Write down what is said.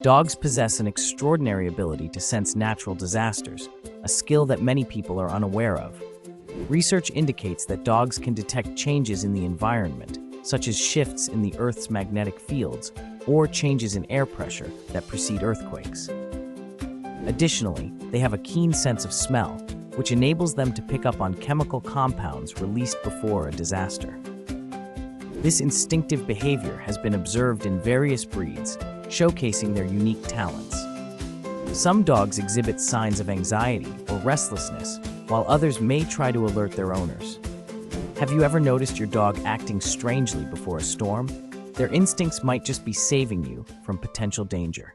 Dogs possess an extraordinary ability to sense natural disasters, a skill that many people are unaware of. Research indicates that dogs can detect changes in the environment, such as shifts in the Earth's magnetic fields or changes in air pressure that precede earthquakes. Additionally, they have a keen sense of smell, which enables them to pick up on chemical compounds released before a disaster. This instinctive behavior has been observed in various breeds, showcasing their unique talents. Some dogs exhibit signs of anxiety or restlessness, while others may try to alert their owners. Have you ever noticed your dog acting strangely before a storm? Their instincts might just be saving you from potential danger.